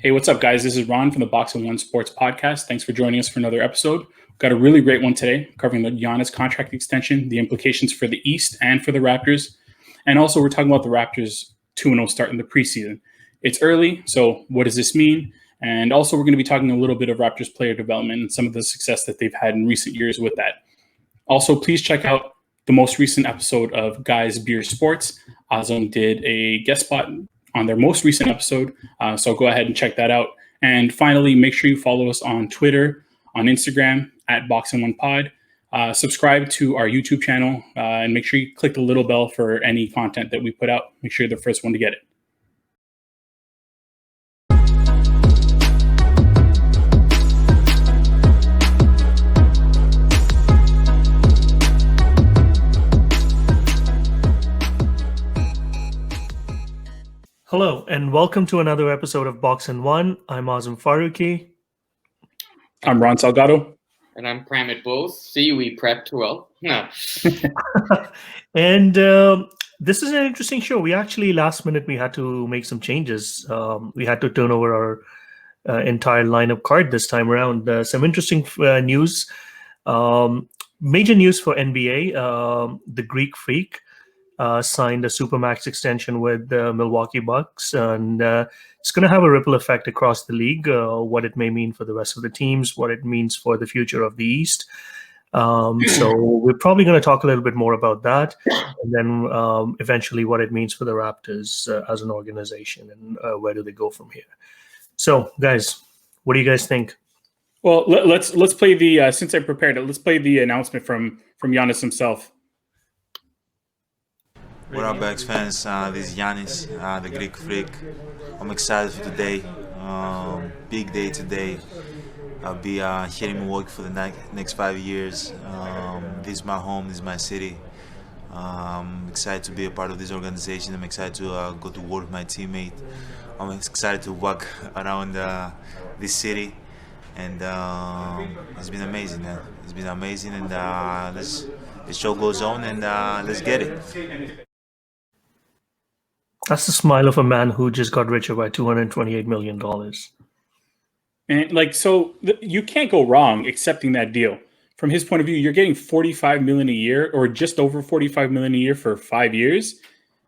Hey, what's up, guys? This is Ron from the Box and One Sports Podcast. Thanks for joining us for another episode. We've got a really great one today, covering the Giannis contract extension, the implications for the East and for the Raptors. And also, we're talking about the Raptors 2-0 start in the preseason. It's early, so what does this mean? And also, we're going to be talking a little bit of Raptors player development and some of the success that they've had in recent years with that. Also, please check out the most recent episode of Guys Beer Sports. Azam did a guest spot on their most recent episode, so go ahead and check that out. And finally, make sure you follow us on Twitter, on Instagram, at Box and One Pod. Subscribe to our YouTube channel, and make sure you click the little bell for any content that we put out. Make sure you're the first one to get it. Hello, and welcome to another episode of Box and One. I'm Azam Faruqi. I'm Ron Salgado. And I'm Pramit Bose. See, we prepped well. No. And this is an interesting show. We actually, last minute, we had to make some changes. We had to turn over our entire lineup card this time around. Some interesting news. Major news for NBA. The Greek Freak signed a supermax extension with the Milwaukee Bucks, and it's going to have a ripple effect across the league, what it may mean for the rest of the teams, what it means for the future of the East. So we're probably going to talk a little bit more about that, and then eventually what it means for the Raptors as an organization, and where do they go from here. So, guys, what do you guys think? Well, let's play the since I prepared it. Let's play the announcement from Giannis himself. What up, Bucks fans? This is Giannis, the Greek Freak. I'm excited for today. Big day today. I'll be here in Milwaukee for the next 5 years. This is my home. This is my city. I'm excited to be a part of this organization. I'm excited to go to work with my teammate. I'm excited to walk around this city. And it's been amazing, man. It's been amazing. And the show goes on, and let's get it. That's the smile of a man who just got richer by $228 million. And you can't go wrong accepting that deal. From his point of view, you're getting $45 million a year, or just over $45 million a year for 5 years.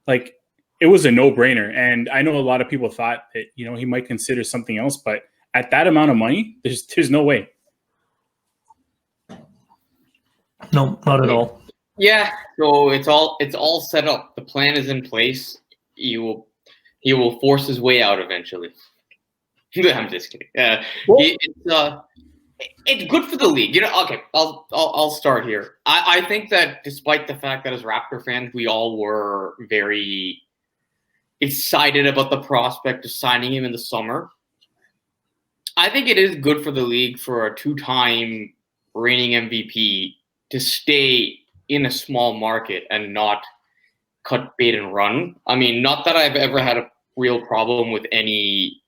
Like, it was a no-brainer. And I know a lot of people thought that, he might consider something else, but at that amount of money, there's no way. No, not at all. Yeah, so it's all set up. The plan is in place. He will force his way out eventually. I'm just kidding. It's good for the league. Okay, I'll start here. I think that despite the fact that as Raptor fans, we all were very excited about the prospect of signing him in the summer, I think it is good for the league for a two-time reigning MVP to stay in a small market and not cut bait and run. I mean, not that I've ever had a real problem with any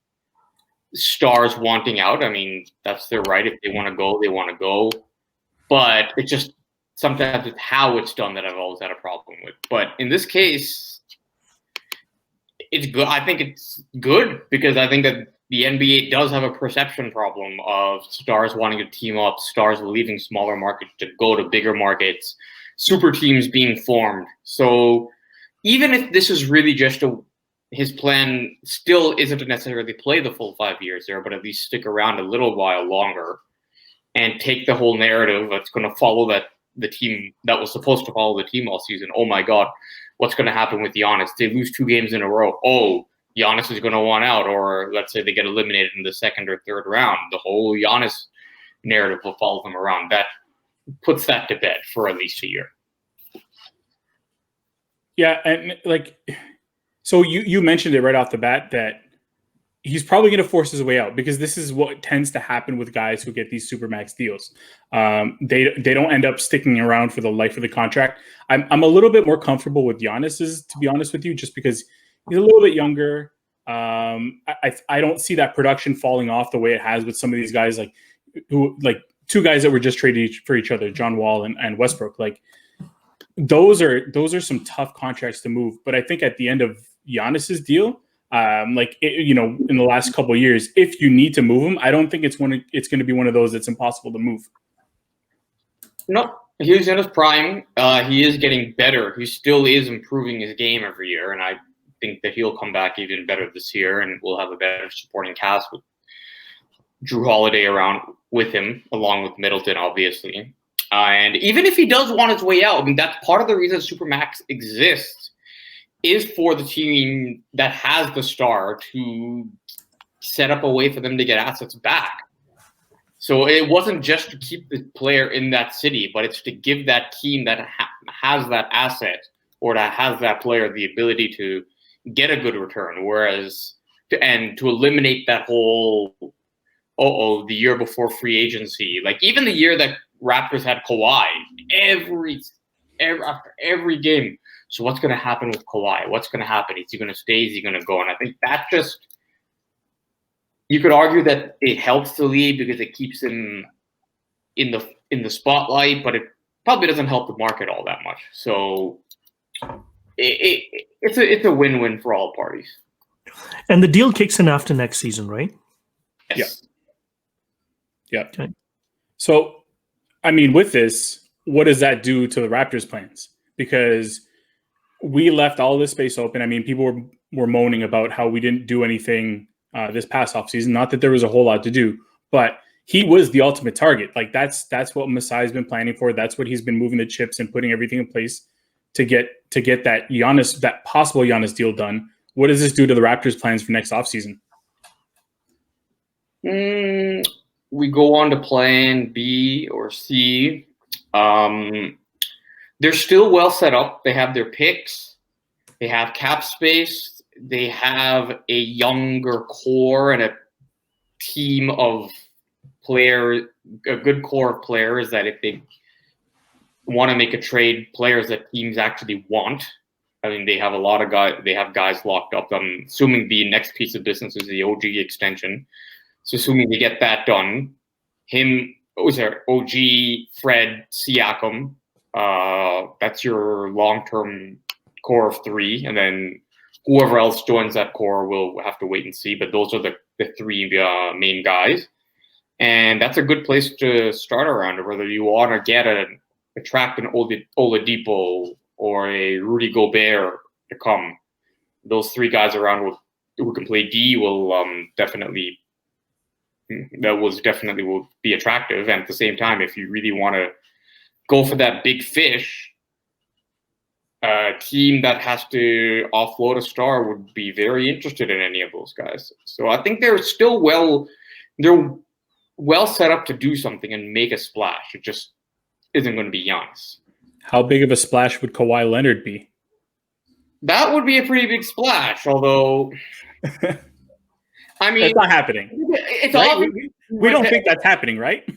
stars wanting out. I mean, that's their right. If they want to go, they want to go. But it's just sometimes it's how it's done that I've always had a problem with. But in this case, it's good. I think it's good because I think that the NBA does have a perception problem of stars wanting to team up, stars leaving smaller markets to go to bigger markets, super teams being formed. So even if this is really just his plan still isn't to necessarily play the full 5 years there, but at least stick around a little while longer and take the whole narrative that's going to follow the team that was supposed to follow the team all season. Oh my God, what's going to happen with Giannis? They lose 2 games in a row. Oh, Giannis is going to want out, or let's say they get eliminated in the second or third round. The whole Giannis narrative will follow them around. That puts that to bed for at least a year. Yeah, and so you mentioned it right off the bat that he's probably going to force his way out because this is what tends to happen with guys who get these supermax deals. They don't end up sticking around for the life of the contract. I'm a little bit more comfortable with Giannis's, to be honest with you, just because he's a little bit younger. I don't see that production falling off the way it has with some of these guys, like 2 guys that were just traded for each other, John Wall and Westbrook. Like, those are some tough contracts to move. But I think at the end of Giannis's deal, in the last couple of years, if you need to move him, I don't think it's going to be one of those that's impossible to move. No, he's in his prime. He is getting better. He still is improving his game every year, and I think that he'll come back even better this year, and we'll have a better supporting cast with Drew Holiday around with him, along with Middleton, obviously. And even if he does want his way out, I mean, that's part of the reason Supermax exists, is for the team that has the star to set up a way for them to get assets back. So it wasn't just to keep the player in that city, but it's to give that team that has that asset or that has that player the ability to get a good return. Whereas, to eliminate that whole, the year before free agency, like even the year that Raptors had Kawhi, after every game. So what's going to happen with Kawhi? What's going to happen? Is he going to stay? Is he going to go? And I think that just, you could argue that it helps the league because it keeps him in the spotlight, but it probably doesn't help the market all that much. So it's a win-win for all parties. And the deal kicks in after next season, right? Yes. Yeah. Okay. So, I mean, with this, what does that do to the Raptors' plans? Because we left all this space open. I mean, people were moaning about how we didn't do anything this past offseason. Not that there was a whole lot to do, but he was the ultimate target. Like that's what Masai's been planning for. That's what he's been moving the chips and putting everything in place to get that Giannis, that possible Giannis deal done. What does this do to the Raptors' plans for next offseason? We go on to plan B or C. They're still well set up. They have their picks. They have cap space. They have a younger core and a team of players, a good core of players that if they want to make a trade, players that teams actually want. I mean, they have a lot of guys. They have guys locked up. I'm assuming the next piece of business is the OG extension. So assuming they get that done, OG, Fred, Siakam, that's your long-term core of three. And then whoever else joins that core, we'll have to wait and see. But those are the three main guys. And that's a good place to start around, whether you want to attract an Oladipo or a Rudy Gobert to come. Those three guys around who can play D will definitely will be attractive. And at the same time, if you really want to go for that big fish, a team that has to offload a star would be very interested in any of those guys. So I think they're still well set up to do something and make a splash. It just isn't going to be Giannis. How big of a splash would Kawhi Leonard be? That would be a pretty big splash, although I mean, it's not happening. It's right? We don't think that's happening, right?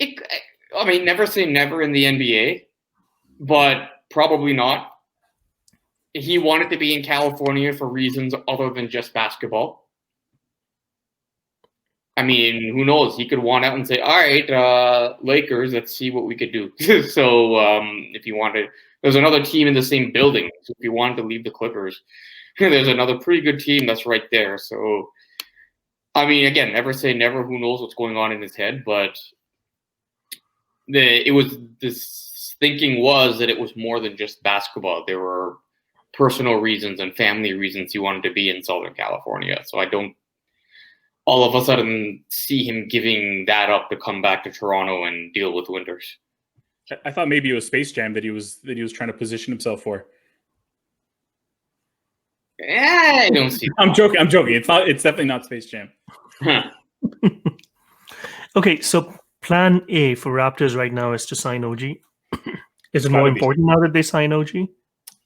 I mean, never say never in the NBA, but probably not. He wanted to be in California for reasons other than just basketball. I mean, who knows? He could want out and say, all right, Lakers, let's see what we could do. So if you wanted, there's another team in the same building. So if you wanted to leave the Clippers, there's another pretty good team that's right there. So, I mean, again, never say never. Who knows what's going on in his head? But this thinking was that it was more than just basketball. There were personal reasons and family reasons he wanted to be in Southern California. So I don't all of a sudden see him giving that up to come back to Toronto and deal with winters. I thought maybe it was Space Jam that he was trying to position himself for. I don't see. I'm joking. It's definitely not Space Jam. Okay, so plan A for Raptors right now is to sign OG. Is it more important now that they sign OG?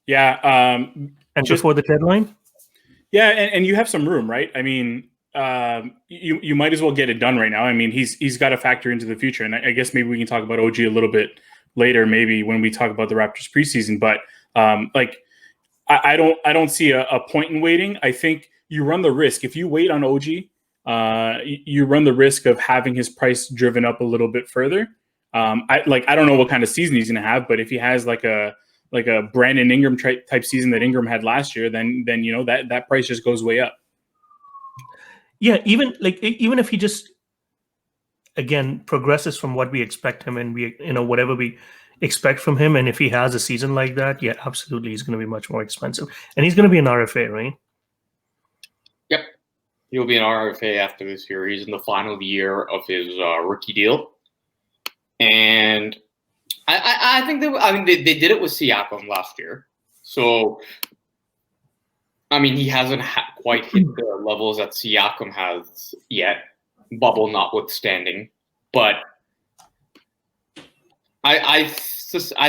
Yeah. And before the deadline? Yeah, and you have some room, right? I mean, you might as well get it done right now. I mean, he's got to factor into the future, and I guess maybe we can talk about OG a little bit later, maybe when we talk about the Raptors preseason. But I don't see a point in waiting. I think you run the risk if you wait on OG. You run the risk of having his price driven up a little bit further. I don't know what kind of season he's going to have, but if he has like a like a Brandon Ingram type season that Ingram had last year, then that price just goes way up. Yeah, even if he just again progresses from what we expect him, and we whatever we expect from him, and if he has a season like that, yeah, absolutely, he's going to be much more expensive, and he's going to be an RFA, right? Yep, he'll be an RFA after this year. He's in the final year of his rookie deal, and I think they did it with Siakam last year. So, I mean, he hasn't quite hit the levels that Siakam has yet, bubble notwithstanding. But I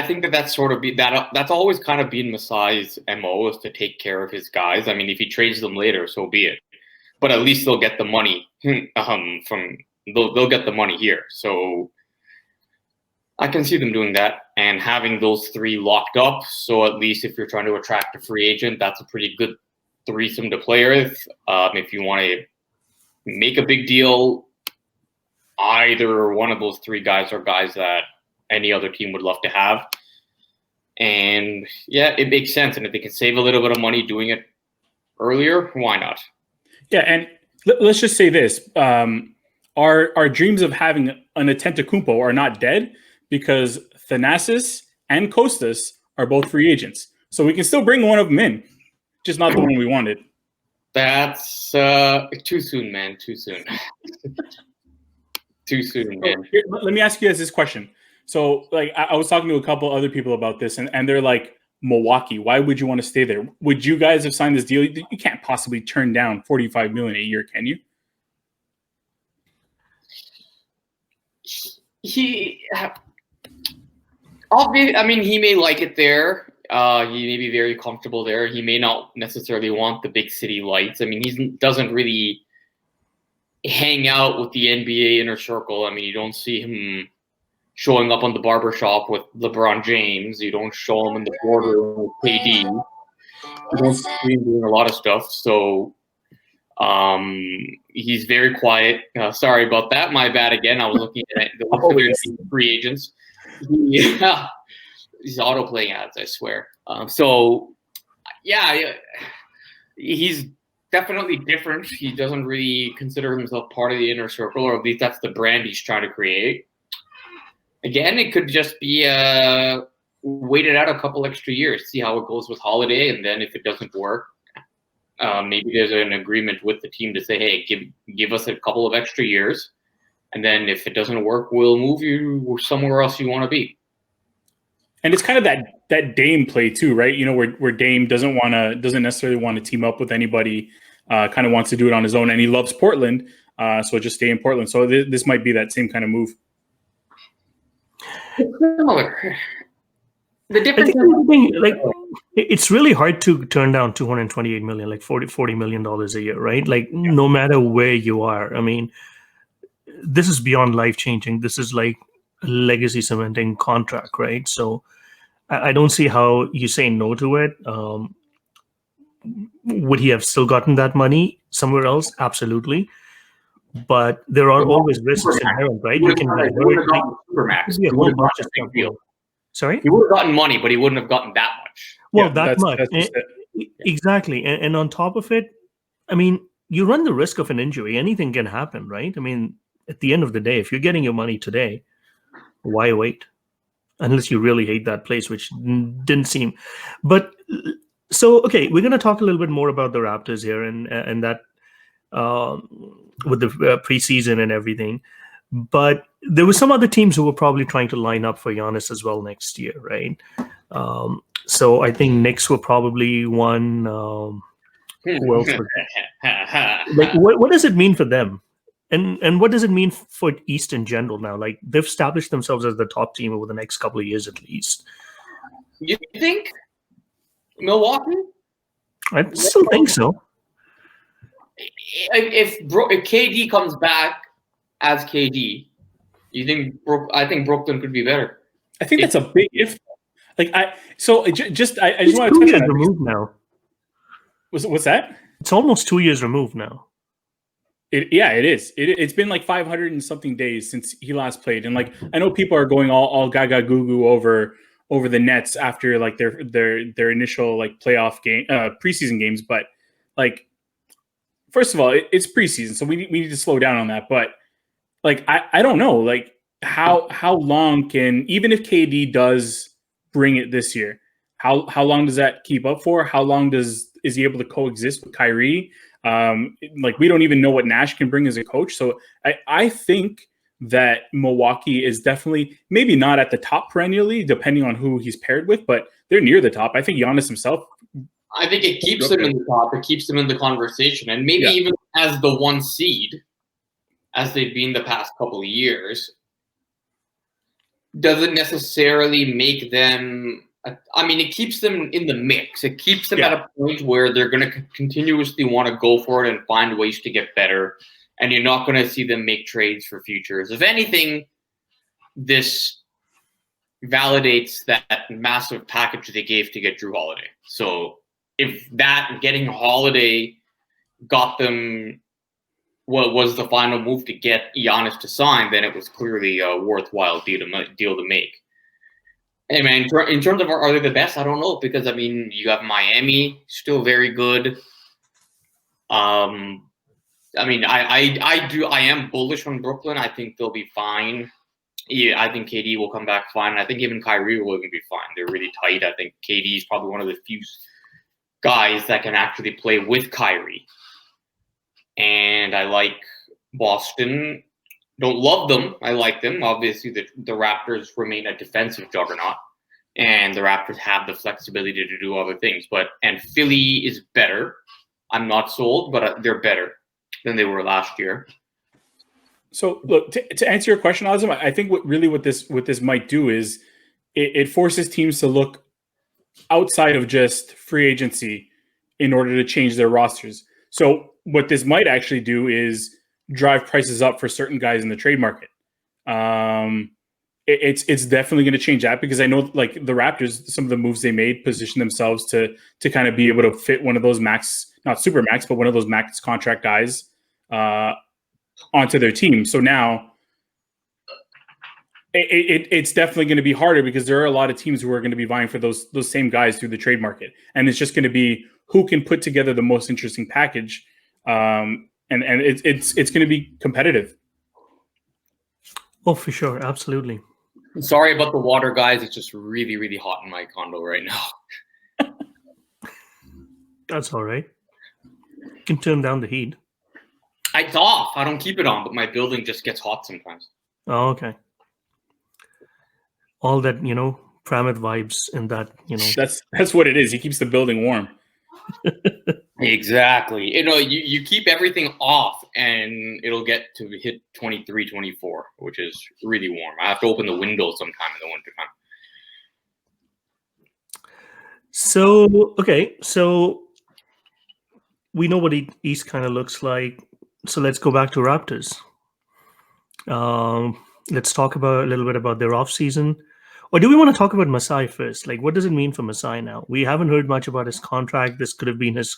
think that's sort of that's always kind of been Masai's MO, is to take care of his guys. I mean, if he trades them later, so be it. But at least they'll get the money they'll get the money here. So I can see them doing that and having those three locked up. So at least if you're trying to attract a free agent, that's a pretty good threesome to play with. If you want to make a big deal, either one of those three guys are guys that any other team would love to have. And yeah, it makes sense. And if they can save a little bit of money doing it earlier, why not? Yeah, and let's just say this. Our dreams of having an Antetokounmpo are not dead, because Thanasis and Kostas are both free agents. So we can still bring one of them in, just not the one we wanted. That's too soon, man. Too soon. Too soon, man. Here, let me ask you guys this question. So, like, I was talking to a couple other people about this, and they're like, Milwaukee, why would you want to stay there? Would you guys have signed this deal? You can't possibly turn down $45 million a year, can you? He may like it there. He may be very comfortable there. He may not necessarily want the big city lights. I mean, he doesn't really hang out with the NBA inner circle. I mean, you don't see him showing up on the barbershop with LeBron James. You don't show him in the boardroom with KD. You don't see him doing a lot of stuff. So he's very quiet. Sorry about that. My bad again. I was looking at the free agents. Yeah, he's auto-playing ads, I swear. He's definitely different. He doesn't really consider himself part of the inner circle, or at least that's the brand he's trying to create. Again, it could just be waited out a couple extra years, see how it goes with Holiday, and then if it doesn't work, maybe there's an agreement with the team to say, hey, give us a couple of extra years. And then if it doesn't work, we'll move you somewhere else you want to be. And it's kind of that Dame play too, right? Where Dame doesn't necessarily want to team up with anybody, kind of wants to do it on his own, and he loves Portland, so just stay in Portland. So this might be that same kind of move. It's similar. The difference it's really hard to turn down $228 million, like $40 million a year, right? Like, no matter where you are. I mean, this is beyond life-changing. This is like a legacy cementing contract, right? So I don't see how you say no to it. Would he have still gotten that money somewhere else? Absolutely. But there are always risks inherent, right? You can get supermax. Sorry? He would have gotten money, but he wouldn't have gotten that much. Well, that much. Exactly. And on top of it, I mean, you run the risk of an injury. Anything can happen, right? I mean, at the end of the day, if you're getting your money today, why wait? Unless you really hate that place, which didn't seem. But so, okay, we're going to talk a little bit more about the Raptors here and that with the preseason and everything. But there were some other teams who were probably trying to line up for Giannis as well next year, right? So I think Knicks were probably one. Who else? Like, what does it mean for them? And what does it mean for East in general now? Like, they've established themselves as the top team over the next couple of years at least. You think Milwaukee? I still think so. If KD comes back as KD, you think? I think Brooklyn could be better. I think that's a big if. Like I just want to touch 2 years on removed now. What's that? It's almost 2 years removed now. It is. It's been like 500 and something days since he last played, and like I know people are going all gaga goo goo over over the Nets after like their initial like playoff game preseason games. But like, first of all, it's preseason, so we need to slow down on that. But like, I don't know, like how long can, even if KD does bring it this year, how long does that keep up for? How long is he able to coexist with Kyrie? Like, we don't even know what Nash can bring as a coach. So I think that Milwaukee is definitely maybe not at the top perennially, depending on who he's paired with, but they're near the top. I think Giannis himself. I think it keeps them in the top. It keeps them in the conversation, and maybe even as the 1 seed, as they've been the past couple of years, doesn't necessarily make them. I mean, it keeps them in the mix. It keeps them at a point where they're going to continuously want to go for it and find ways to get better. And you're not going to see them make trades for futures. If anything, this validates that massive package they gave to get Drew Holiday. So if that getting Holiday got them what was the final move to get Giannis to sign, then it was clearly a worthwhile deal to make. Hey man, in terms of are they the best? I don't know, because I mean, you have Miami still very good. I mean, I am bullish on Brooklyn. I think they'll be fine. Yeah, I think KD will come back fine. I think even Kyrie will even be fine. They're really tight. I think KD is probably one of the few guys that can actually play with Kyrie. And I like Boston. Don't love them. I like them. Obviously, the Raptors remain a defensive juggernaut, and the Raptors have the flexibility to do other things. And Philly is better. I'm not sold, but they're better than they were last year. So, look, to answer your question, Azim, I think what this might do is it forces teams to look outside of just free agency in order to change their rosters. So what this might actually do is drive prices up for certain guys in the trade market. It's definitely going to change that, because I know, like, the Raptors, some of the moves they made position themselves to kind of be able to fit one of those max, not super max, but one of those max contract guys onto their team. So now it's definitely going to be harder, because there are a lot of teams who are going to be vying for those same guys through the trade market, and it's just going to be who can put together the most interesting package. And it's going to be competitive. Oh, for sure. Absolutely. Sorry about the water, guys. It's just really, really hot in my condo right now. That's all right. You can turn down the heat. It's off. I don't keep it on, but my building just gets hot sometimes. Oh, okay. All that, Pramit vibes in that, That's what it is. He keeps the building warm. Exactly. You keep everything off and it'll get to hit 23, 24, which is really warm. I have to open the window sometime in the wintertime. So, okay. So we know what East kind of looks like. So let's go back to Raptors. Let's talk a little bit about their offseason. Or do we want to talk about Masai first? Like, what does it mean for Masai now? We haven't heard much about his contract. This could have been his,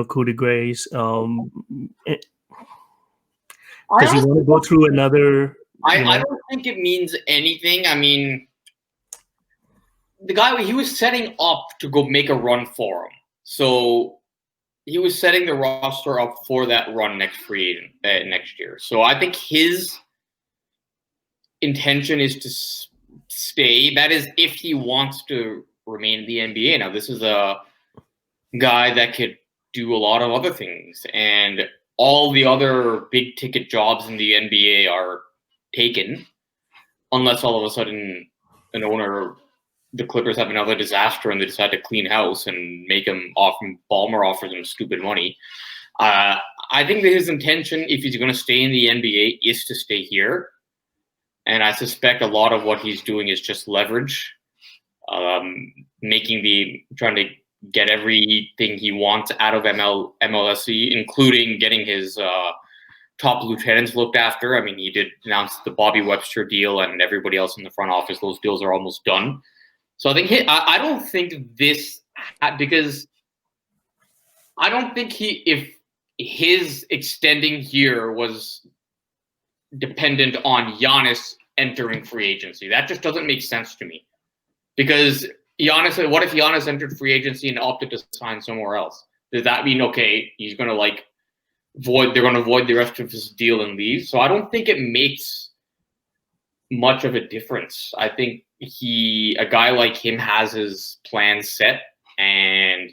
coup de grace. Does he want to go through another? I don't think it means anything. I mean, the guy, he was setting up to go make a run for him. So he was setting the roster up for that run next year. So I think his intention is to stay. That is, if he wants to remain in the NBA. Now, this is a guy that could do a lot of other things, and all the other big ticket jobs in the NBA are taken, unless all of a sudden an owner, the Clippers, have another disaster and they decide to clean house and make him Ballmer offers him stupid money. I think that his intention, if he's going to stay in the NBA, is to stay here. And I suspect a lot of what he's doing is just leverage, trying to get everything he wants out of MLSE, including getting his top lieutenants looked after. I mean, he did announce the Bobby Webster deal, and everybody else in the front office, those deals are almost done. So I think I don't think this, because I don't think if his extending here was dependent on Giannis entering free agency. That just doesn't make sense to me. Because Giannis, what if Giannis entered free agency and opted to sign somewhere else? Does that mean, okay, he's going to they're going to void the rest of his deal and leave? So I don't think it makes much of a difference. I think a guy like him has his plans set, and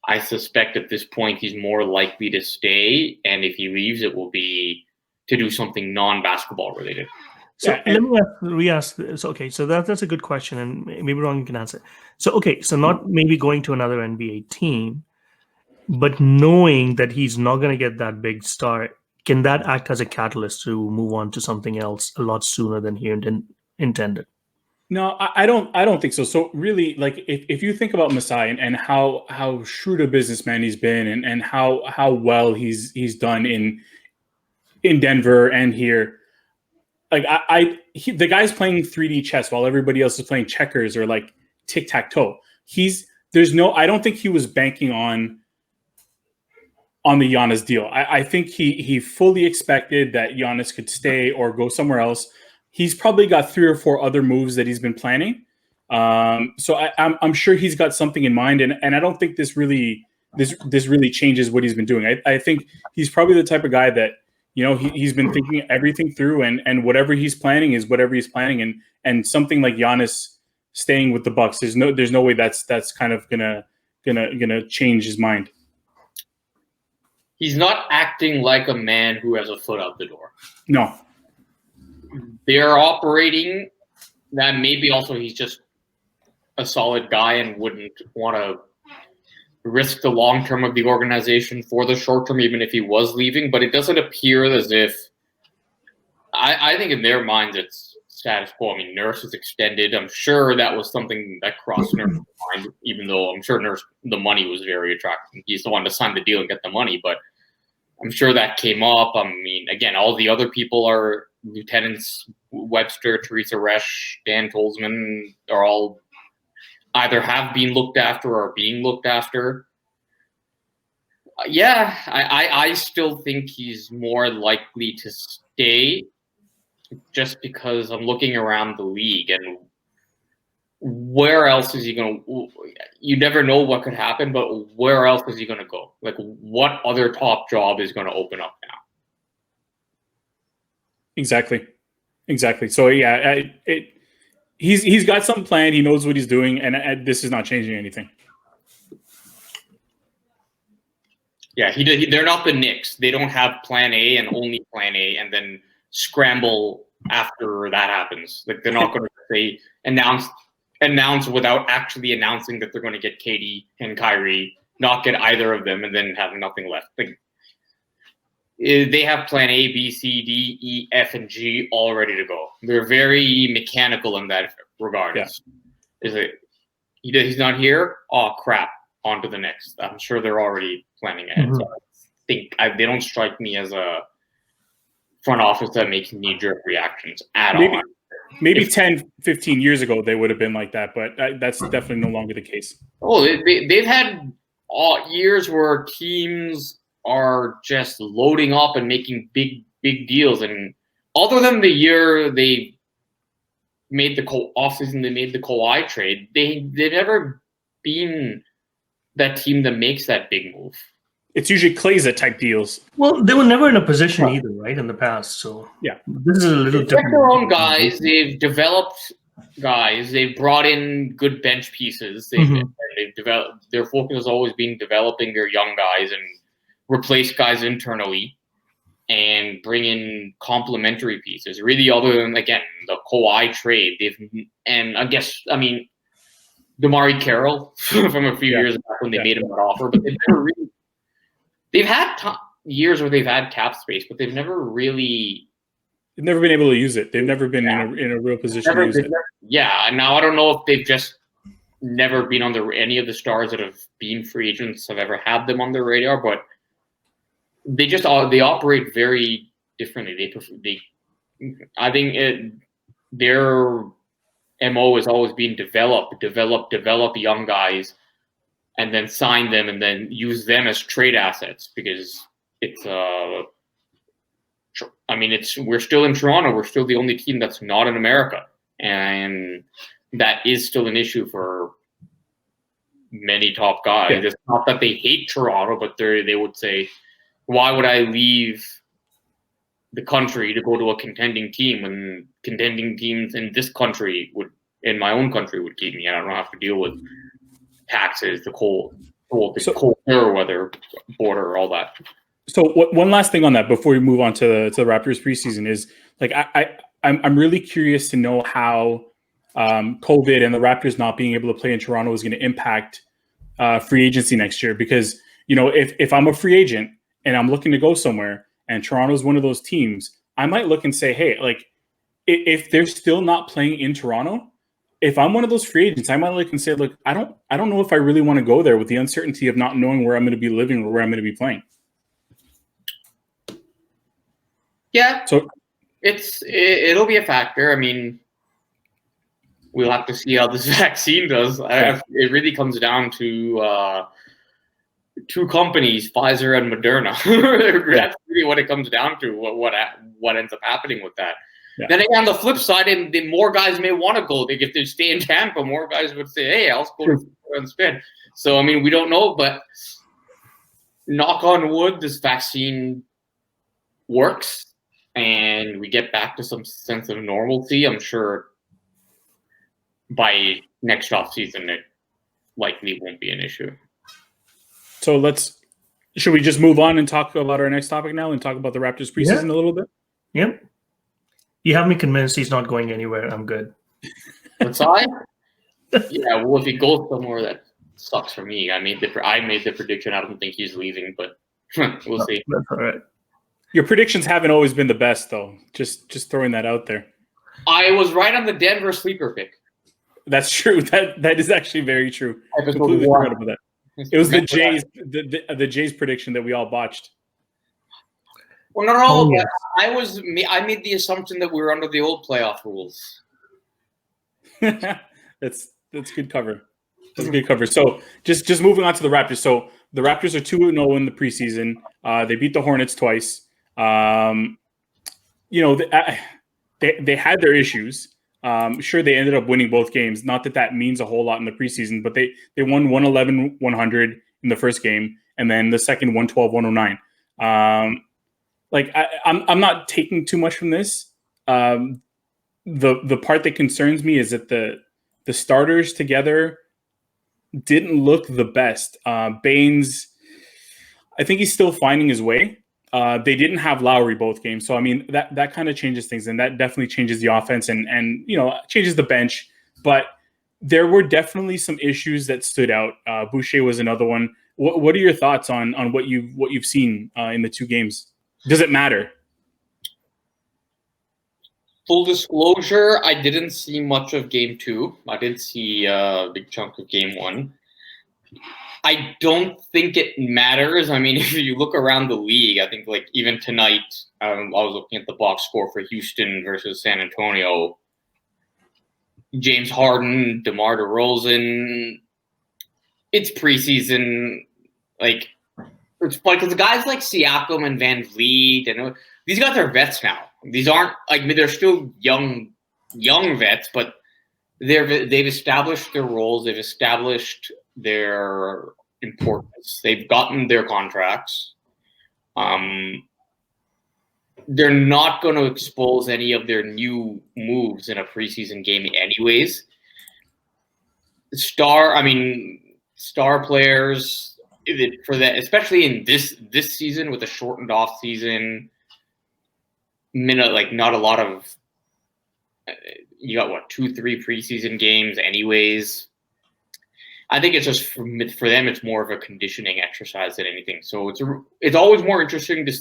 I suspect at this point he's more likely to stay. And if he leaves, it will be to do something non-basketball related. So let me re-ask this. Okay, so that's a good question, and maybe Ron, you can answer. So okay, so not maybe going to another NBA team, but knowing that he's not going to get that big start, can that act as a catalyst to move on to something else a lot sooner than he intended? No, I don't think so. So really, like if you think about Masai and how shrewd a businessman he's been, and how well he's done in Denver and here, like the guy's playing 3D chess while everybody else is playing checkers or like tic-tac-toe. I don't think he was banking on the Giannis deal. I think he fully expected that Giannis could stay or go somewhere else. He's probably got 3 or 4 other moves that he's been planning. So I'm sure he's got something in mind, and I don't think this really changes what he's been doing. I think he's probably the type of guy that, he's been thinking everything through, and whatever he's planning is whatever he's planning, and something like Giannis staying with the Bucks, there's no way that's kind of gonna change his mind. He's not acting like a man who has a foot out the door. No. They're operating that maybe also he's just a solid guy and wouldn't want to risk the long term of the organization for the short term, even if he was leaving. But it doesn't appear as if I think in their minds it's status quo. I mean, Nurse is extended. I'm sure that was something that crossed Nurse's mind, even though I'm sure the money was very attractive. He's the one to sign the deal and get the money, but I'm sure that came up. I mean, again, all the other people are lieutenants. Webster, Teresa Resch, Dan Tolzman are all either have been looked after or are being looked after. I still think he's more likely to stay, just because I'm looking around the league and where else is he going to – you never know what could happen, but where else is he going to go? Like, what other top job is going to open up now? Exactly. So, yeah, he's got some plan. He knows what he's doing, and this is not changing anything. Yeah, they're not the Knicks. They don't have plan A and only plan A and then scramble after that happens. Like, they're not going to say announce without actually announcing that they're going to get KD and Kyrie, not get either of them, and then have nothing left. Like, they have plan A, B, C, D, E, F, and G all ready to go. They're very mechanical in that regard. Yeah. Is it he's not here? Oh, crap. On to the next. I'm sure they're already planning ahead. Mm-hmm. So I think they don't strike me as a front office that makes knee-jerk reactions at all. Maybe 10, 15 years ago they would have been like that, but that's definitely no longer the case. Oh, they've had years where teams are just loading up and making big deals. And other than the year they made the offseason, they made the Kawhi trade, they've never been that team that makes that big move. It's usually Klaiza type deals. Well, they were never in a position either, right, in the past. So yeah, this is a little different. They've their own guys. They've developed guys. They've brought in good bench pieces. They've developed. Their focus has always been developing their young guys and replace guys internally and bring in complementary pieces. Really, other than, again, the Kawhi trade, DeMarre Carroll from a few years back when they made him that offer, but they've never really. They've had years where they've had cap space, but they've never really. They've never been able to use it. They've never been in a real position to use it. Yeah, and now I don't know if they've just never been on any of the stars that have been free agents have ever had them on their radar, but they operate very differently. I think their MO has always been develop young guys, and then sign them and then use them as trade assets, because we're still in Toronto. We're still the only team that's not in America. And that is still an issue for many top guys. Yeah. It's not that they hate Toronto, but they would say, why would I leave the country to go to a contending team when contending teams in this country in my own country would keep me, and I don't have to deal with taxes, the cold air weather, border, all that. So one last thing on that before we move on to the Raptors preseason is like I'm really curious to know how COVID and the Raptors not being able to play in Toronto is going to impact free agency next year, because if I'm a free agent and I'm looking to go somewhere and Toronto is one of those teams, I might look and say, hey, like if they're still not playing in Toronto, if I'm one of those free agents, I might look and say, look, I don't know if I really want to go there with the uncertainty of not knowing where I'm going to be living or where I'm going to be playing. Yeah. So it'll be a factor. I mean, we'll have to see how this vaccine does. It really comes down to two companies, Pfizer and Moderna. That's really what it comes down to. What ends up happening with that. Yeah. Then again, on the flip side, and the more guys may want to go. If they stay in Tampa, more guys would say, "Hey, I'll go and spin." So I mean, we don't know, but knock on wood, this vaccine works, and we get back to some sense of normalcy. I'm sure by next off season, it likely won't be an issue. So should we just move on and talk about our next topic now and talk about the Raptors preseason a little bit? Yep. You have me convinced he's not going anywhere. I'm good. What's I? Yeah, well, if he goes somewhere, that sucks for me. I made the prediction. I don't think he's leaving, but we'll see. That's all right. Your predictions haven't always been the best, though. Just throwing that out there. I was right on the Denver sleeper pick. That's true. That is actually very true. Completely forgot about that. It was the Jays, the Jays prediction that we all botched. Well, no. Yes. I made the assumption that we were under the old playoff rules. That's good cover. That's a good cover. So just moving on to the Raptors. So the Raptors are 2-0 in the preseason. They beat the Hornets twice. They had their issues. Sure, they ended up winning both games. Not that means a whole lot in the preseason, but they won 111-100 in the first game, and then the second 112-109. I'm not taking too much from this. The part that concerns me is that the starters together didn't look the best. Baines, I think he's still finding his way. They didn't have Lowry both games. So, I mean, that kind of changes things, and that definitely changes the offense and changes the bench. But there were definitely some issues that stood out. Boucher was another one. What are your thoughts on what you've seen in the two games? Does it matter? Full disclosure, I didn't see much of Game 2. I did see a big chunk of Game 1. I don't think it matters. I mean, if you look around the league, I think like even tonight, I was looking at the box score for Houston versus San Antonio. James Harden, DeMar DeRozan. It's preseason. Like, it's funny because the guys like Siakam and Van Vliet, and these guys are vets now. These aren't like, I mean, they're still young vets, but they've established their roles. They've established their importance. They've gotten their contracts. They're not going to expose any of their new moves in a preseason game anyways. Star players for that, especially in this season with a shortened off season, not a lot of, you got 2-3 preseason games anyways. I think it's just for them, it's more of a conditioning exercise than anything. So it's always more interesting to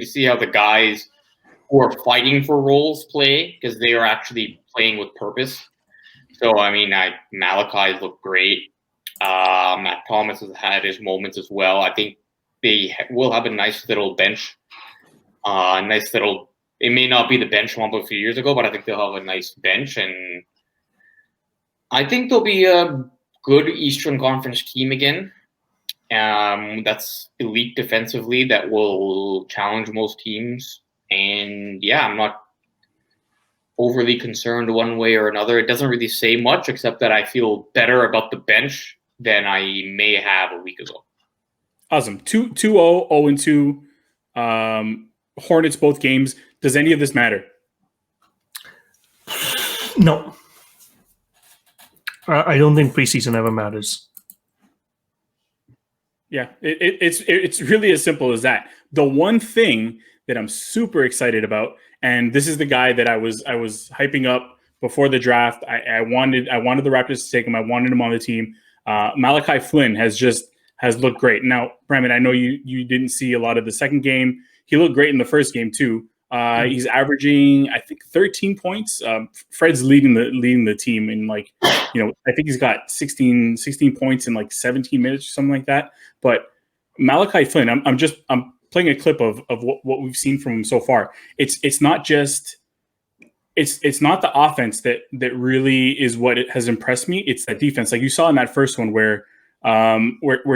see how the guys who are fighting for roles play, because they are actually playing with purpose. So I mean, Malachi's looked great. Matt Thomas has had his moments as well. I think they will have a nice little bench. It may not be the bench from a few years ago, but I think they'll have a nice bench, and I think they'll be a good Eastern Conference team again. That's elite defensively, that will challenge most teams. And yeah, overly concerned one way or another. It doesn't really say much, except that I feel better about the bench than I may have a week ago. Awesome. 2-0, 0-2. Hornets both games. Does any of this matter? No. I don't think preseason ever matters. Yeah, it's really as simple as that. The one thing that I'm super excited about, and this is the guy that I was hyping up before the draft. I wanted the Raptors to take him. I wanted him on the team. Malachi Flynn has looked great. Now, Brandon, I know you didn't see a lot of the second game. He looked great in the first game too. He's averaging, I think, 13 points. Fred's leading the team in I think he's got 16 points in 17 minutes or something like that. But Malachi Flynn, I'm playing a clip of what we've seen from him so far. It's not just it's not the offense that really is what it has impressed me. It's that defense, like you saw in that first one where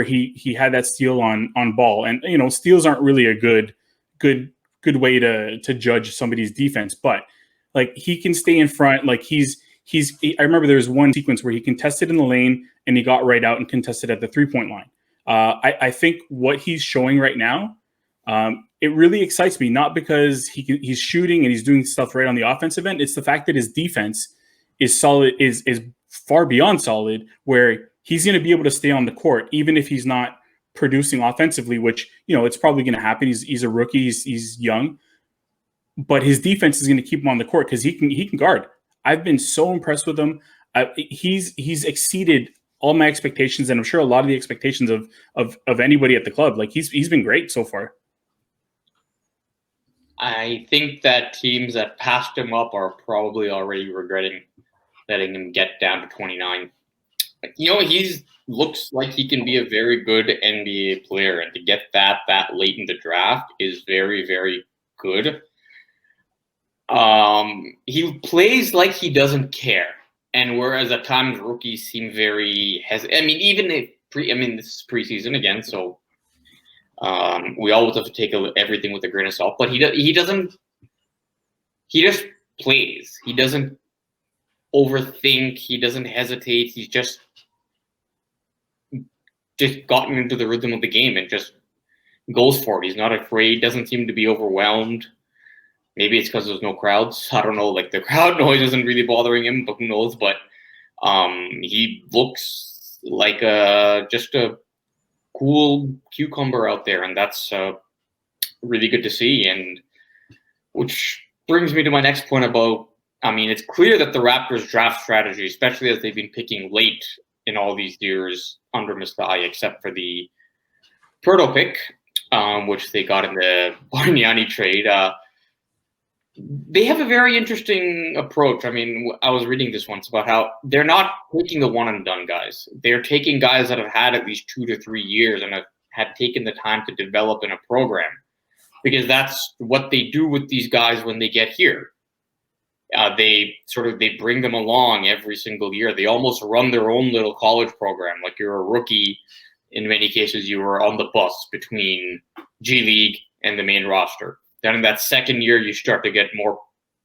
he had that steal on ball, and steals aren't really a good way to judge somebody's defense, but he can stay in front. I remember there was one sequence where he contested in the lane and he got right out and contested at the 3-point line. I think what he's showing right now, it really excites me, not because he's shooting and he's doing stuff right on the offensive end. It's the fact that his defense is solid, is far beyond solid, where he's going to be able to stay on the court, even if he's not producing offensively, which, it's probably going to happen. He's a rookie. He's young, but his defense is going to keep him on the court because he can guard. I've been so impressed with him. He's exceeded all my expectations, and I'm sure a lot of the expectations of anybody at the club. He's been great so far. I think that teams that passed him up are probably already regretting letting him get down to 29. He looks like he can be a very good NBA player, and to get that late in the draft is very, very good. He plays like he doesn't care, and whereas at times rookies seem very hesitant. I mean, this is preseason again, so we always have to take everything with a grain of salt. But he doesn't. He just plays. He doesn't overthink. He doesn't hesitate. He's just gotten into the rhythm of the game and just goes for it. He's not afraid. Doesn't seem to be overwhelmed. Maybe it's because there's no crowds. I don't know. The crowd noise isn't really bothering him, but who knows? But he looks like just a cool cucumber out there, and that's really good to see. And which brings me to my next point about, it's clear that the Raptors draft strategy, especially as they've been picking late in all these years under Masai, except for the Proto pick, which they got in the Bargnani trade, they have a very interesting approach. I was reading this once about how they're not taking the one-and-done guys. They're taking guys that have had at least 2 to 3 years and have taken the time to develop in a program, because that's what they do with these guys when they get here. They bring them along every single year. They almost run their own little college program. Like you're a rookie. In many cases, you were on the bus between G League and the main roster. Then in that second year, you start to get more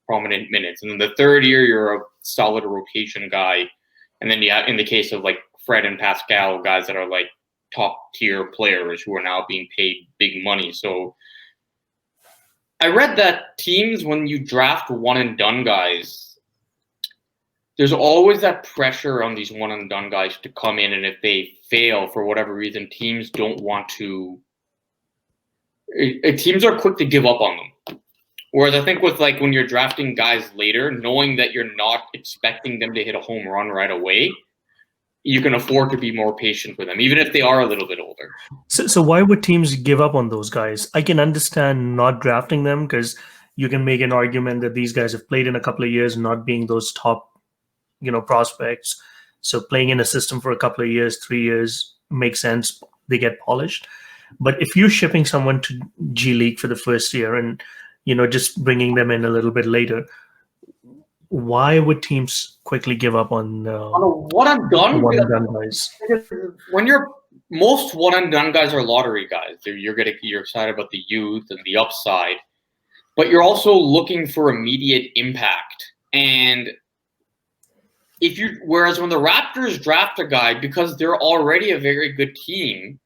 prominent minutes. And then the third year, you're a solid rotation guy. And then in the case of Fred and Pascal, guys that are top tier players who are now being paid big money. So I read that teams, when you draft one and done guys, there's always that pressure on these one and done guys to come in. And if they fail for whatever reason, teams don't want to. Teams are quick to give up on them. Whereas I think with when you're drafting guys later, knowing that you're not expecting them to hit a home run right away, you can afford to be more patient with them, even if they are a little bit older. So why would teams give up on those guys? I can understand not drafting them because you can make an argument that these guys have played in a couple of years, not being those top, prospects. So playing in a system for a couple of years, 3 years makes sense. They get polished. But if you're shipping someone to G League for the first year and, just bringing them in a little bit later, why would teams quickly give up on one-and-done guys? When most one-and-done guys are lottery guys. You're excited about the youth and the upside, but you're also looking for immediate impact. And whereas when the Raptors draft a guy, because they're already a very good team,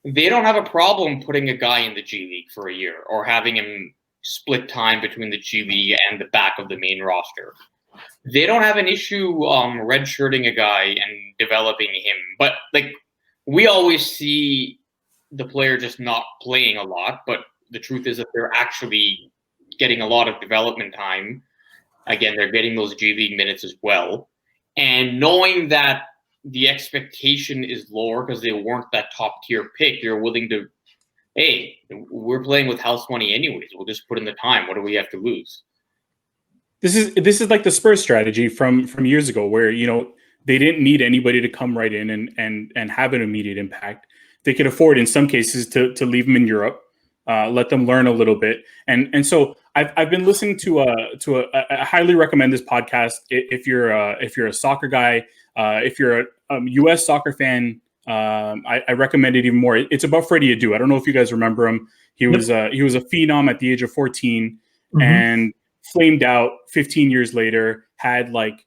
they don't have a problem putting a guy in the G League for a year or having him split time between the G League and the back of the main roster. They don't have an issue redshirting a guy and developing him. But like, we always see the player just not playing a lot, but the truth is that they're actually getting a lot of development time. Again, they're getting those G League minutes as well. And knowing that the expectation is lower because they weren't that top tier pick, you're willing to, hey, we're playing with house money anyways. We'll just put in the time. What do we have to lose? This is like the Spurs strategy from years ago, where they didn't need anybody to come right in and have an immediate impact. They could afford, in some cases, to leave them in Europe, let them learn a little bit, and so I've been listening to I highly recommend this podcast if you're a soccer guy, if you're a U.S. soccer fan. I recommend it even more. It's about Freddie Adu. I don't know if you guys remember him. He was a phenom at the age of 14, and flamed out 15 years later. Had like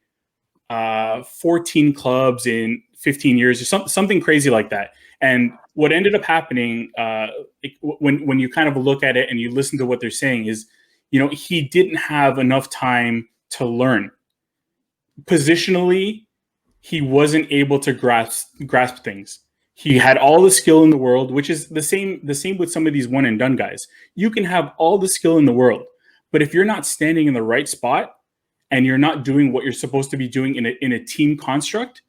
14 clubs in 15 years, or something crazy like that. And what ended up happening, when you kind of look at it and you listen to what they're saying, is he didn't have enough time to learn. Positionally, he wasn't able to grasp things. He had all the skill in the world, which is the same with some of these one and done guys. You can have all the skill in the world, but if you're not standing in the right spot and you're not doing what you're supposed to be doing in a team construct,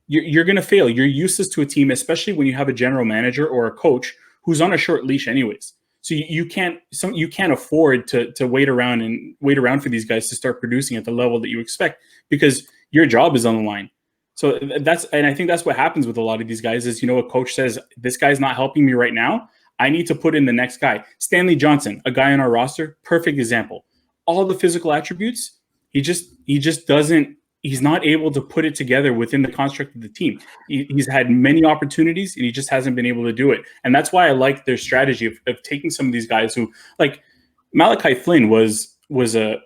you're going to fail. You're useless to a team, especially when you have a general manager or a coach who's on a short leash anyways. So you can't afford to wait around for these guys to start producing at the level that you expect, because your job is on the line. So I think that's what happens with a lot of these guys is, a coach says, this guy's not helping me right now. I need to put in the next guy. Stanley Johnson, a guy on our roster, perfect example. All the physical attributes, he just doesn't. He's not able to put it together within the construct of the team. He's had many opportunities and he just hasn't been able to do it. And that's why I like their strategy of taking some of these guys who, like Malachi Flynn was a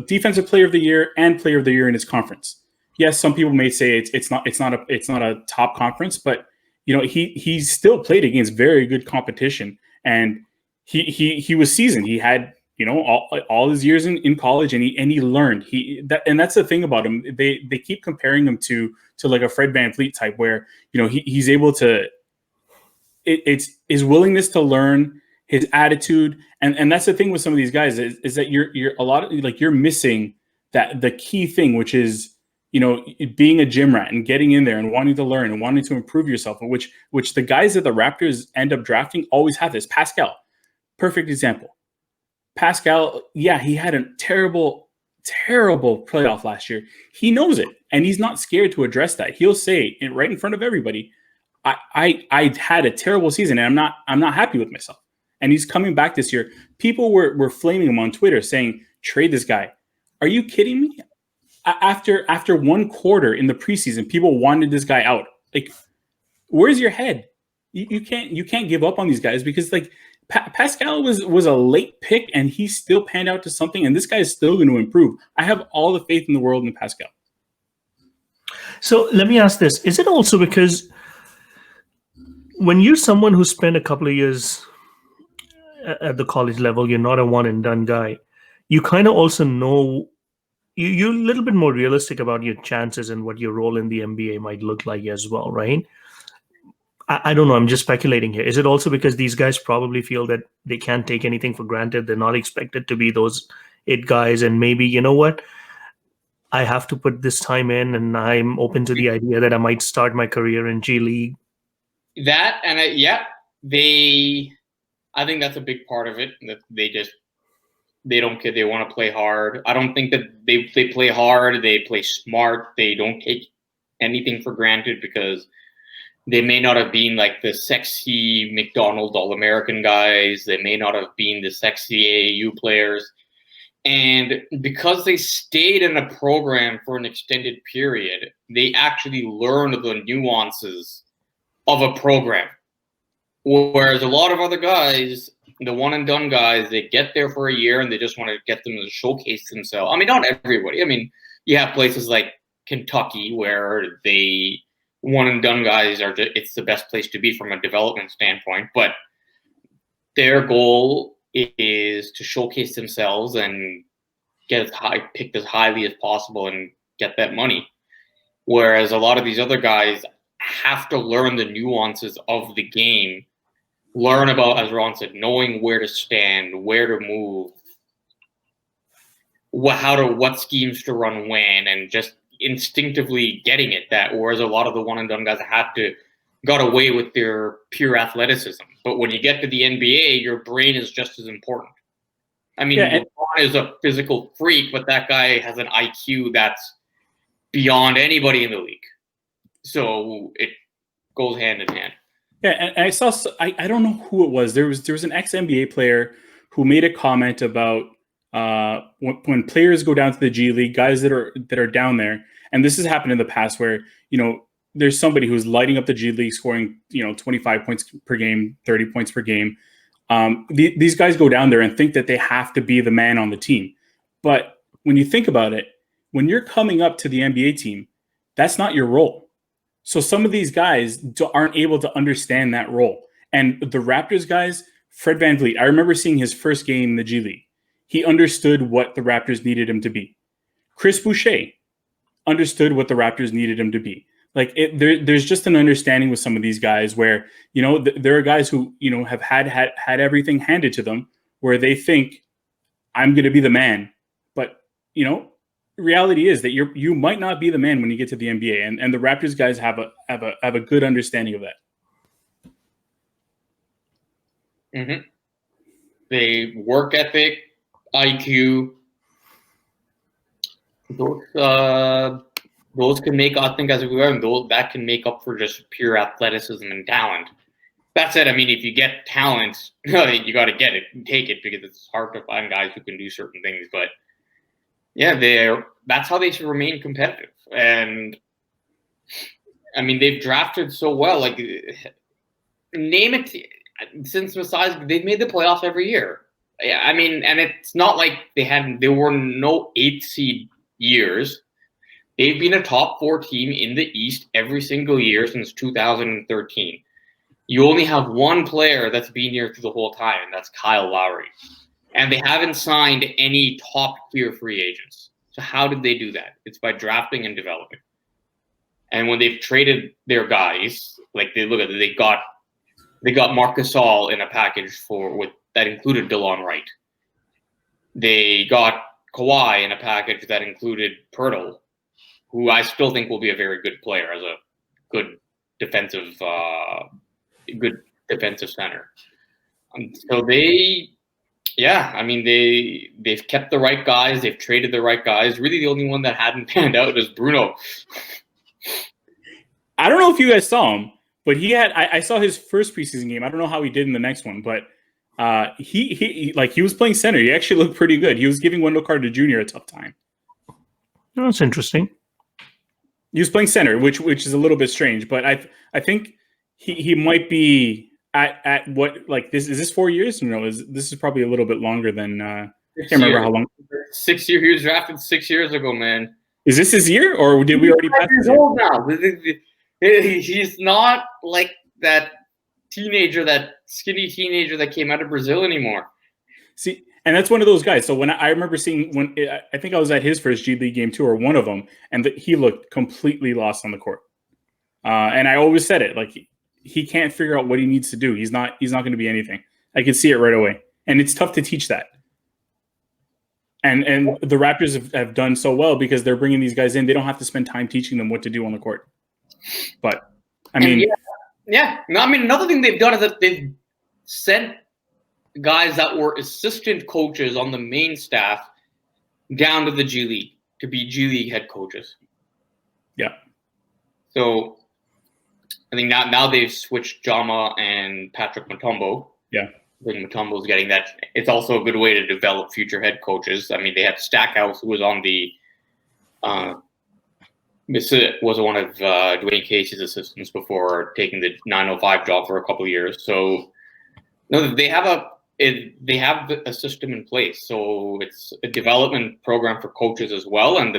defensive player of the year and player of the year in his conference. Yes, some people may say it's not a top conference, but he still played against very good competition, and he was seasoned. He had all his years in college, and he learned. And that's the thing about him. They keep comparing him to like a Fred VanVleet type, where he's able to. It's his willingness to learn, his attitude, and that's the thing with some of these guys is that you're missing the key thing, which is being a gym rat and getting in there and wanting to learn and wanting to improve yourself, which the guys that the Raptors end up drafting always have this. Pascal, perfect example. Pascal, yeah, he had a terrible playoff last year. He knows it, and he's not scared to address that. He'll say it right in front of everybody, I had a terrible season, and I'm not happy with myself. And he's coming back this year. People were flaming him on Twitter saying, trade this guy. Are you kidding me? After one quarter in the preseason, people wanted this guy out. Like, where's your head? You can't give up on these guys, because like Pascal was a late pick and he still panned out to something, and this guy is still going to improve. I have all the faith in the world in Pascal. So let me ask this. Is it also because when you're someone who spent a couple of years at the college level, you're not a one and done guy, you kind of also know you're a little bit more realistic about your chances and what your role in the NBA might look like as well, right? I don't know. I'm just speculating here. Is it also because these guys probably feel that they can't take anything for granted? They're not expected to be those it guys, and maybe, you know what? I have to put this time in, and I'm open to the idea that I might start my career in G League. That, and I think that's a big part of it, that they don't care. They want to play hard. I don't think that they play hard. They play smart. They don't take anything for granted, because they may not have been like the sexy McDonald's All-American guys. They may not have been the sexy AAU players. And because they stayed in a program for an extended period, they actually learned the nuances of a program. Whereas a lot of other guys, the one and done guys, they get there for a year and they just want to get them to showcase themselves. I mean, not everybody. I mean, you have places like Kentucky where they one and done guys are just, it's the best place to be from a development standpoint, but their goal is to showcase themselves and get picked as highly as possible and get that money. Whereas a lot of these other guys have to learn the nuances of the game, learn about, as Ron said, knowing where to stand, where to move, what schemes to run when, and just instinctively getting it. That whereas a lot of the one and done guys got away with their pure athleticism. But when you get to the NBA, your brain is just as important. I mean, LeBron is a physical freak, but that guy has an IQ that's beyond anybody in the league. So it goes hand in hand. Yeah, and I saw, I don't know who it was. There was an ex-NBA player who made a comment about when players go down to the G League, guys that are down there, and this has happened in the past where, there's somebody who's lighting up the G League, scoring, 25 points per game, 30 points per game. These guys go down there and think that they have to be the man on the team. But when you think about it, when you're coming up to the NBA team, that's not your role. So some of these guys aren't able to understand that role. And the Raptors guys, Fred VanVleet, I remember seeing his first game in the G League. He understood what the Raptors needed him to be. Chris Boucher understood what the Raptors needed him to be. Like there's just an understanding with some of these guys where, there are guys who, have had everything handed to them where they think I'm going to be the man. But, reality is that you might not be the man when you get to the NBA. And the Raptors guys have a good understanding of that. Mm-hmm. They work ethic, IQ, those can make, I think, as we learned, that can make up for just pure athleticism and talent. That said, I mean, if you get talent, you got to get it and take it because it's hard to find guys who can do certain things. But yeah, that's how they should remain competitive. And I mean, they've drafted so well. Like, name it since Masai's, they've made the playoffs every year. Yeah, I mean, and it's not like there were no 8th seed years. They've been a top 4 team in the East every single year since 2013. You only have one player that's been here through the whole time, and that's Kyle Lowry. And they haven't signed any top-tier free agents. So how did they do that? It's by drafting and developing. And when they've traded their guys, like they got Marc Gasol in a package that included DeLon Wright. They got Kawhi in a package that included Pirtle, who I still think will be a very good player as a good defensive center. So they've kept the right guys. They've traded the right guys. Really, the only one that hadn't panned out is Bruno. I don't know if you guys saw him, but I saw his first preseason game. I don't know how he did in the next one, but he was playing center. He actually looked pretty good. He was giving Wendell Carter Jr. a tough time. Oh, that's interesting. He was playing center, which is a little bit strange, but I think he might be at what, like, this is this 4 years? No, this is probably a little bit longer than I can't remember how long. 6 years. He was drafted 6 years ago, man. Is this his year, or did we already pass? He's old now. He's not like that skinny teenager that came out of Brazil anymore. See, and that's one of those guys. So when I remember seeing I think I was at his first G League game too, or one of them, and he looked completely lost on the court. And I always said it, like, he can't figure out what he needs to do. He's not going to be anything. I can see it right away, and it's tough to teach that. And the Raptors have done so well because they're bringing these guys in. They don't have to spend time teaching them what to do on the court. But I mean, yeah. No, I mean, another thing they've done is that they've sent guys that were assistant coaches on the main staff down to the G League to be G League head coaches. Yeah. So I think now they've switched Jama and Patrick Mutombo. Yeah. I think Mutombo's getting that. It's also a good way to develop future head coaches. I mean, they had Stackhouse, who was on the this was one of Dwayne Casey's assistants before taking the 905 job for a couple of years. So no, they have they have a system in place. So it's a development program for coaches as well, and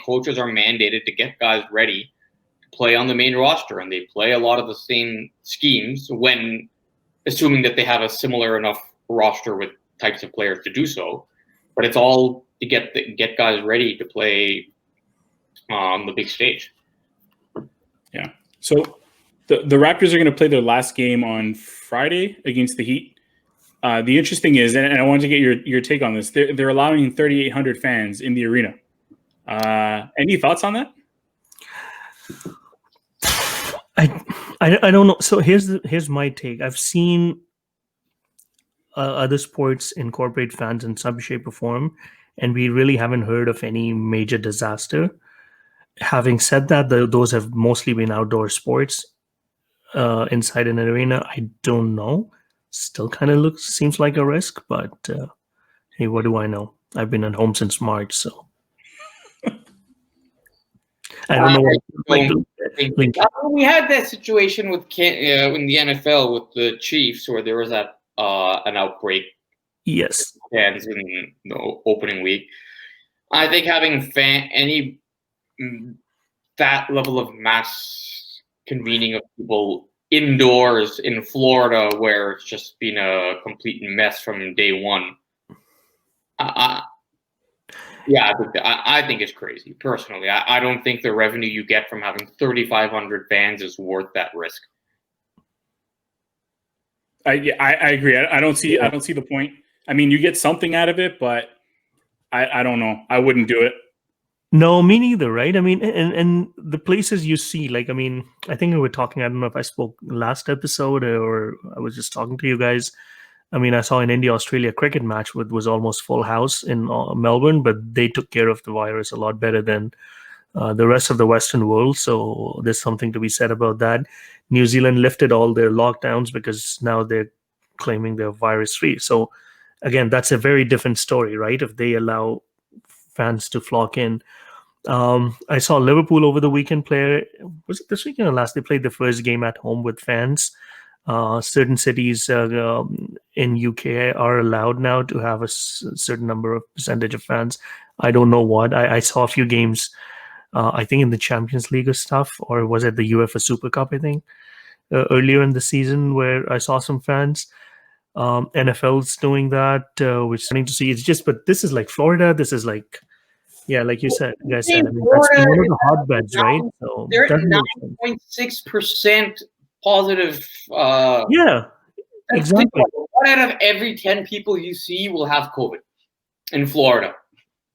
coaches are mandated to get guys ready to play on the main roster, and they play a lot of the same schemes when assuming that they have a similar enough roster with types of players to do so. But it's all to get guys ready to play on the big stage. Yeah. So the Raptors are going to play their last game on Friday against the Heat. The interesting is, and I wanted to get your take on this, they're allowing 3,800 fans in the arena. Any thoughts on that? I don't know. So here's my take. I've seen other sports incorporate fans in some shape or form, and we really haven't heard of any major disaster. Having said that, those have mostly been outdoor sports. Inside an arena, I don't know. Still kind of seems like a risk, but hey, what do I know? I've been at home since March, so I don't know. We had that situation with in the NFL with the Chiefs, where there was an outbreak. Yes, Fans in the opening week. I think having that level of mass convening of people indoors in Florida, where it's just been a complete mess from day one. I think it's crazy. Personally, I don't think the revenue you get from having 3,500 fans is worth that risk. I agree. I don't see the point. I mean, you get something out of it, but I don't know. I wouldn't do it. No, me neither, right? I mean, and the places you see, like, I mean, I think we were talking, I don't know if I spoke last episode or I was just talking to you guys. I mean, I saw an India-Australia cricket match was almost full house in Melbourne, but they took care of the virus a lot better than the rest of the Western world. So there's something to be said about that. New Zealand lifted all their lockdowns because now they're claiming they're virus-free. So again, that's a very different story, right? If they allow fans to flock in. I saw Liverpool over the weekend was it this weekend or last? They played the first game at home with fans. Certain cities in UK are allowed now to have a certain number of percentage of fans. I don't know what. I saw a few games, I think in the Champions League or stuff, or was it the UEFA Super Cup, I think, earlier in the season where I saw some fans. NFL's doing that. We're starting to see it's just, but this is like Florida. This is like, yeah, like you said, I mean, that's one of the hotbeds, right? So they're at 9.6% positive. Yeah, exactly. One out of every 10 people you see will have COVID in Florida.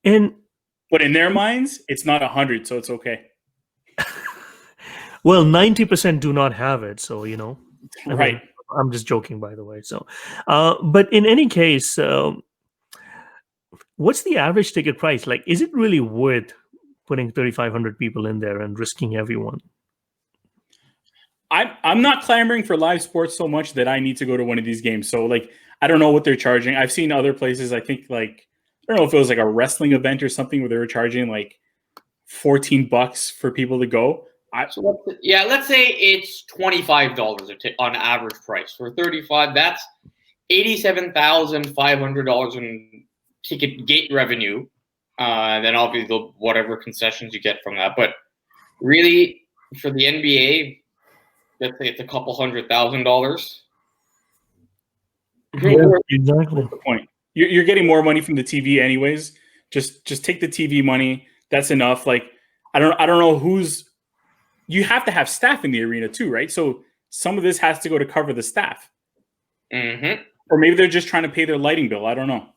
But in their minds, it's not 100, so it's okay. Well, 90% do not have it, so right. I'm just joking, by the way. So, but in any case, what's the average ticket price? Like, is it really worth putting 3,500 people in there and risking everyone? I'm not clamoring for live sports so much that I need to go to one of these games. So, like, I don't know what they're charging. I've seen other places. I think, like, I don't know if it was like a wrestling event or something where they were charging like $14 for people to go. Let's say it's $25 on average price. For 35, that's $87,500 in ticket gate revenue. Then obviously whatever concessions you get from that. But really, for the NBA, let's say it's a couple $100,000. Yeah, exactly. That's the point. You're getting more money from the TV anyways. Just take the TV money. That's enough. Like, I don't know who's. You have to have staff in the arena too, right? So some of this has to go to cover the staff. Mm-hmm. Or maybe they're just trying to pay their lighting bill. I don't know.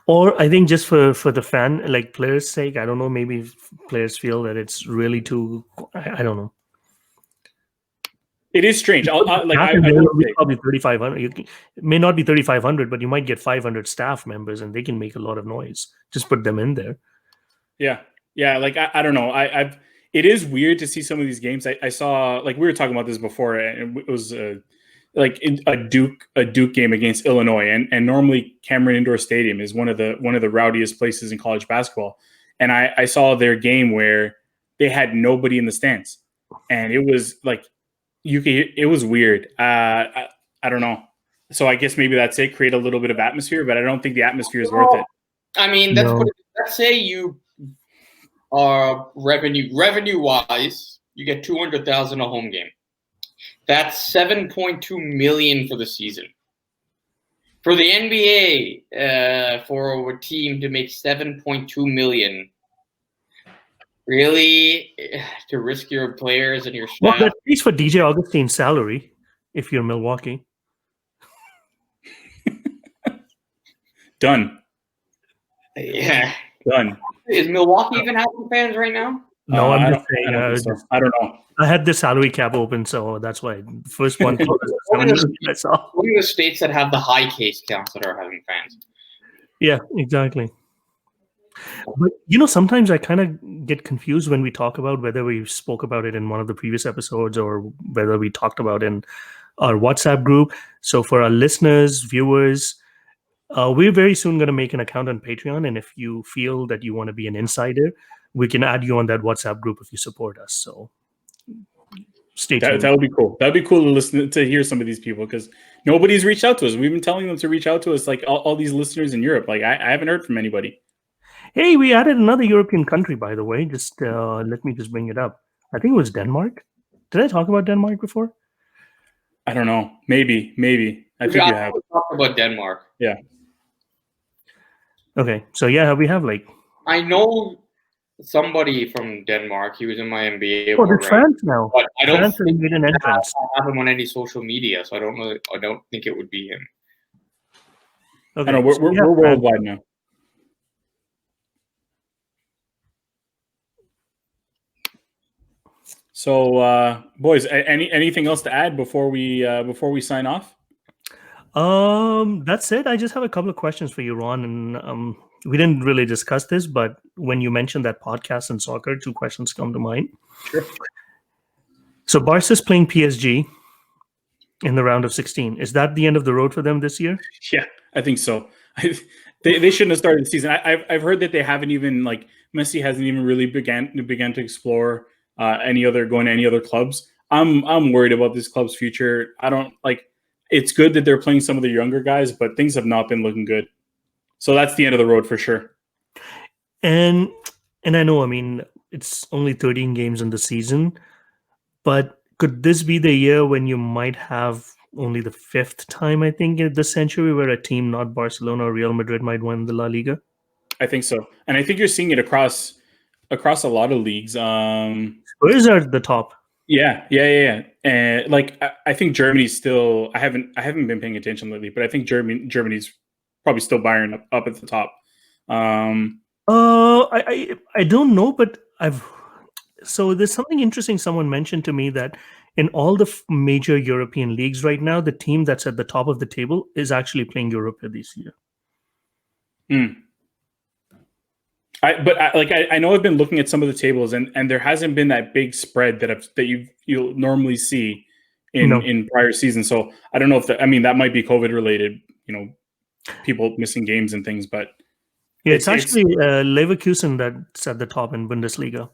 Or I think just for the fan, like players' sake, I don't know. Maybe players feel that it's really too. I don't know. It is strange. Probably 3,500. It may not be 3,500, but you might get 500 staff members, and they can make a lot of noise. Just put them in there. Yeah. Like I don't know. It is weird to see some of these games. I saw, like, we were talking about this before, and it was like a Duke game against Illinois, and normally Cameron Indoor Stadium is one of the rowdiest places in college basketball. And I saw their game where they had nobody in the stands, and it was like it was weird. I don't know. So I guess maybe that's it. Create a little bit of atmosphere, but I don't think the atmosphere is worth it. I mean, let's say you are revenue wise, you get 200,000 a home game. That's 7.2 million for the season. For the NBA, for a team to make 7.2 million, really to risk your players and your staff? Well, at least for DJ Augustine's salary, if you're Milwaukee. Done. Yeah. Done. Is Milwaukee even having fans right now? No, I'm just saying. I don't know. I had the salary cap open, so that's why. First one. What are the states that have the high case counts that are having fans? Yeah, exactly. But, sometimes I kind of get confused when we talk about whether we spoke about it in one of the previous episodes or whether we talked about in our WhatsApp group. So for our listeners, viewers, we're very soon going to make an account on Patreon. And if you feel that you want to be an insider, we can add you on that WhatsApp group if you support us. So stay tuned. That would be cool. That would be cool to listen to hear some of these people because nobody's reached out to us. We've been telling them to reach out to us, like all these listeners in Europe. Like I haven't heard from anybody. Hey, we added another European country, by the way. Just let me just bring it up. I think it was Denmark. Did I talk about Denmark before? I don't know. Maybe. I think you have. Talked about Denmark. Yeah. Okay. So yeah, we have I know somebody from Denmark. He was in my NBA. Oh, there's France now. But I don't France made an entrance. I have him on any social media, so I don't think it would be him. Okay. I know, we're worldwide now. So, boys, anything else to add before we sign off? That's it. I just have a couple of questions for you, Ron. And we didn't really discuss this, but when you mentioned that podcast and soccer, 2 questions come to mind. Sure. So Barca's playing PSG in the round of 16. Is that the end of the road for them this year? Yeah, I think so. They shouldn't have started the season. I've heard that they haven't even Messi hasn't even really began to explore any other clubs. I'm worried about this club's future. I don't like. It's good that they're playing some of the younger guys, but things have not been looking good. So that's the end of the road for sure. And I know, I mean, it's only 13 games in the season, but could this be the year when you might have only the 5th time, I think, in the century where a team not Barcelona or Real Madrid might win the La Liga? I think so. And I think you're seeing it across a lot of leagues. Spurs are at the top. Yeah. And I think Germany's still. I haven't been paying attention lately, but I think Germany's probably still Bayern up at the top. I don't know, but so there's something interesting. Someone mentioned to me that in all the major European leagues right now, the team that's at the top of the table is actually playing Europa this year. I know I've been looking at some of the tables and there hasn't been that big spread that you'll normally see in prior seasons. So I don't know if that might be COVID related, people missing games and things, but yeah, it's actually Leverkusen that's at the top in Bundesliga.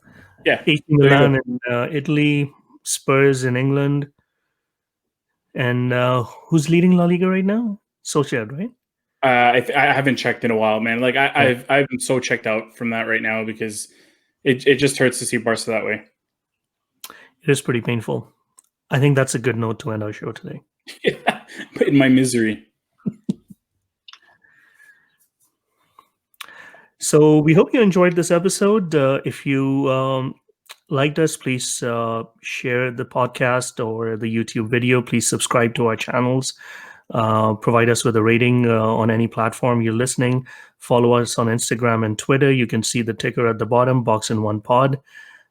Yeah, AC Milan in Italy, Spurs in England, and who's leading La Liga right now? Sociedad, right? I haven't checked in a while, man. Like I've been so checked out from that right now because it just hurts to see Barca that way. It is pretty painful. I think that's a good note to end our show today. Yeah, in my misery. So we hope you enjoyed this episode. If you liked us, please share the podcast or the YouTube video. Please subscribe to our channels. Provide us with a rating on any platform you're listening. Follow us on Instagram and Twitter. You can see the ticker at the bottom, Box in One Pod.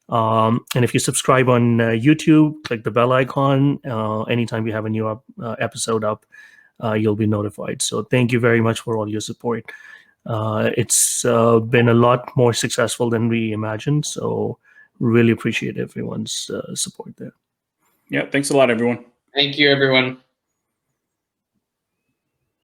And if you subscribe on YouTube, click the bell icon. Anytime we have a new episode up, you'll be notified. So thank you very much for all your support. It's been a lot more successful than we imagined. So really appreciate everyone's support there. Yeah, thanks a lot, everyone. Thank you, everyone.